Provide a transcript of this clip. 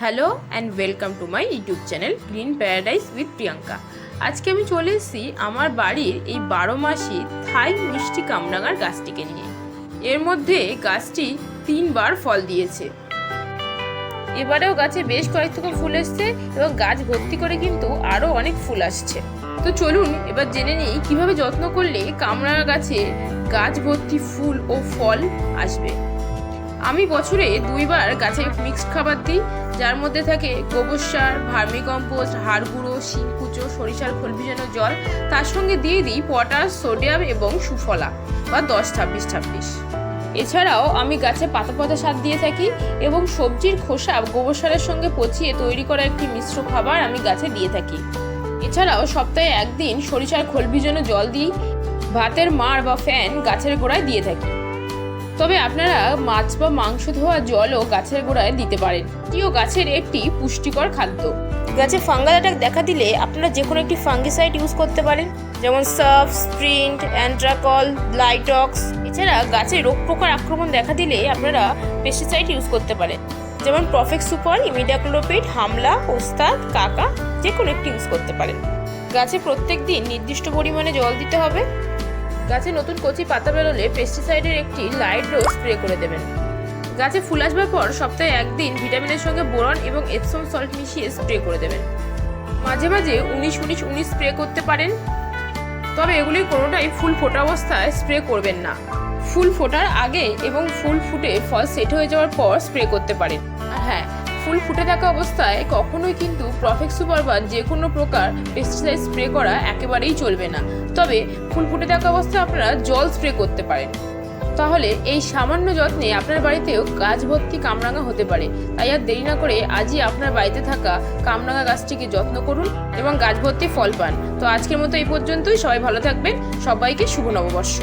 Hello and welcome to my YouTube channel green paradise with Priyanka. আজকে আমি চলে এসেছি আমার বাড়ির এই 12 মাসি থাই মিষ্টি কামরাঙার গাছটিকে নিয়ে। এর মধ্যে গাছটি 3বার ফল দিয়েছে। এবারেও গাছে বেশ কয়েকটুকু ফুল এসছে এবং গাছ ভর্তি করে কিন্তু আরও অনেক ফুল আসছে। তো চলুন এবার জেনে নিই কীভাবে যত্ন করলে কামরাঙা গাছে গাছ ভর্তি ফুল ও ফল আসবে। আমি বছরে 2বার গাছে মিক্সড খাবার দিই, যার মধ্যে থাকে গোবর সার, ভার্মিকম্পোস্ট, হাড় গুঁড়ো, শিংকুচো, সরিষার খোল ভিজানো জল। তার সঙ্গে দিয়ে দিই পটাশ, সোডিয়াম এবং সুফলা বা 10-26-26। এছাড়াও আমি গাছে পাতা পাতা সার দিয়ে থাকি এবং সবজির খোসা গোবর সারের সঙ্গে পচিয়ে তৈরি করা একটি মিশ্র খাবার আমি গাছে দিয়ে থাকি। এছাড়াও সপ্তাহে একদিন সরিষার খোল ভিজানো জল দিই। ভাতের মাড় বা ফ্যান গাছের গোড়ায় দিয়ে থাকি। তবে আপনারা মাছ বা মাংস ধোয়া জলও গাছের গোড়ায় দিতে পারেন। এটিও গাছের একটি পুষ্টিকর খাদ্য। গাছে ফাঙ্গাল অ্যাটাক দেখা দিলে আপনারা যে কোনো একটি ফাঙ্গিসাইড ইউজ করতে পারেন, যেমন সার্ফ, স্প্রিন্ট, অ্যান্ট্রাকল, লাইটক্স। এছাড়া গাছে রোগ পোকার আক্রমণ দেখা দিলে আপনারা পেস্টিসাইড ইউজ করতে পারেন, যেমন প্রফেক্স সুপার, ইমিডাক্লোপিড, হামলা, ওস্তাদ, কাকা, যে কোনো একটি ইউজ করতে পারেন। গাছে প্রত্যেক দিন নির্দিষ্ট পরিমাণে জল দিতে হবে। গাছে নতুন কচি পাতা বেরোলে পেস্টিসাইডের একটি লাইট ডোজ স্প্রে করে দেবেন। গাছে ফুল আসবার পর সপ্তাহে একদিন ভিটামিনের সঙ্গে বোরন এবং এপসম সল্ট মিশিয়ে স্প্রে করে দেবেন। মাঝে মাঝে 19-19-19 স্প্রে করতে পারেন, তবে এগুলির কোনোটাই ফুল ফোটা অবস্থায় স্প্রে করবেন না। ফুল ফোটার আগে এবং ফুল ফুটে ফল সেট হয়ে যাওয়ার পর স্প্রে করতে পারেন। আর হ্যাঁ, ফুল ফুটে থাকা অবস্থায় কখনোই কিন্তু প্রফেক্স সুপার বা যে কোনো প্রকার পেস্টিসাইড স্প্রে করা একেবারেই চলবে না। তবে ফুল ফুটে থাকা অবস্থায় আপনারা জল স্প্রে করতে পারেন। তাহলে এই সামান্য যত্নে আপনার বাড়িতেও গাছ ভর্তি কামরাঙা হতে পারে। তাই আর দেরি না করে আজই আপনার বাড়িতে থাকা কামরাঙা গাছটিকে যত্ন করুন এবং গাছ ভর্তি ফল পান। তো আজকের মতো এই পর্যন্তই। সবাই ভালো থাকবেন। সবাইকে শুভ নববর্ষ।